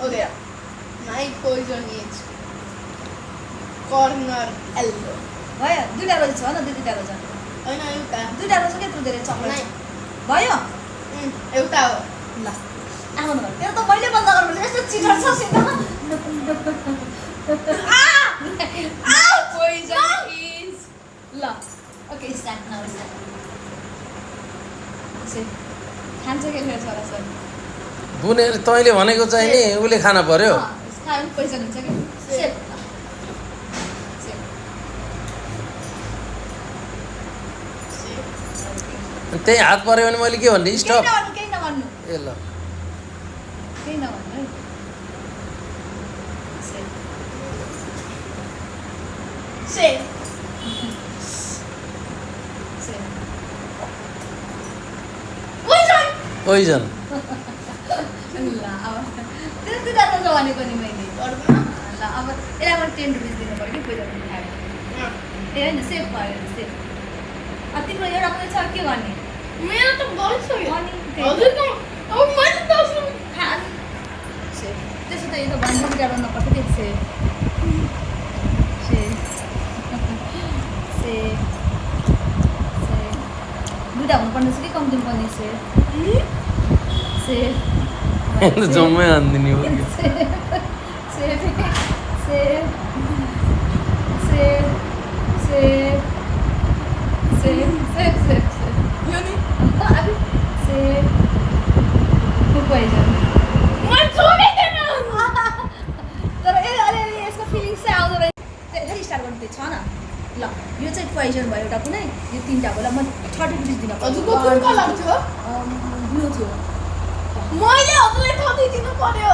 Oh there. My poison is corner yellow. भयो दुईटा रोज छ न दुईटा रोज होइन एउटा दुईटा रोज त्यत्रो धेरै चक्लेट भयो एउटा हो ल आउनु भयो त्यो त मैले बन्द गर्नु यस्तो चिटर छ सिधा poison is ल ओके स्टार्ट नाउ स्टार्ट से खान्छ के फेरि छोरा बुनेर तैँले भनेको चाहिँ नि उसले खान पर्यो खानु पैसा हुन्छ कि सेप त्यही हात पर्यो भने मैले के भन्ने स्टप केही नभन्नु ए ल केही नभन्नु है सेप Say. सेप Poison. पोइजन ल अब त्यो दुईटा रोज भनेको नि मैले गर्दैन ल अब यसलाई मैले 10 रुपिस दिनु पर्यो कि पैसा पनि खाएर ए होइन सेफ भयो सेफ तिम्रो एउटा पनि छ के गर्ने मेरो त गइसक्यो अनि हजुर त अब मैले त खा सेफ त्यसो त यो त भन्नु बिगार्नु नपर्छ त्यो सेफ सेफ सेफ सेफ दुईवटा हुनुपर्ने छ कि कम्ती पर्ने सेफ सेफ जम्मै हानिदिने हो safe safe safe safe safe safe safe safe यो नि सेफ पोइजन मैले छोडेन तर अलिअलि यसको फिलिङ्स चाहिँ आउँदो रहेछ फेरि स्टार्ट गर्नु त्यो छ न ल यो चाहिँ पोइजन भयो एउटा कुनै यो तिनवटा होला म 30 रुपिस दिन हजुरको कुन कलर थियो ब्लू थियो मैले हजुरलाई थपी दिनु पर्यो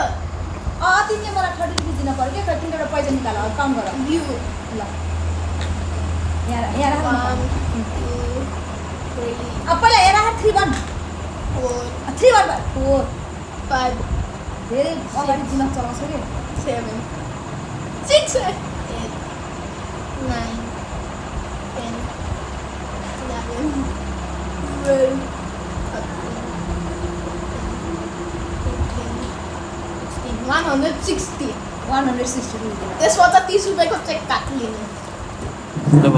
तिमीले मलाई 30 रुपिस दिन पर्यो क्या तिनवटा पोइजन निकाल काउन्ट गर ब्लू ल यहाँ राख 1 2 3 अब पहिला यहाँ राख 3 1 4 3 1 4 5 धेरै अगाडि दिमाग चलाउँछ कि 7 6 8 9 10 11 12 160 160 रुपिस त्यसमा त 30 रुपियाँको चेक काटिलिनु अब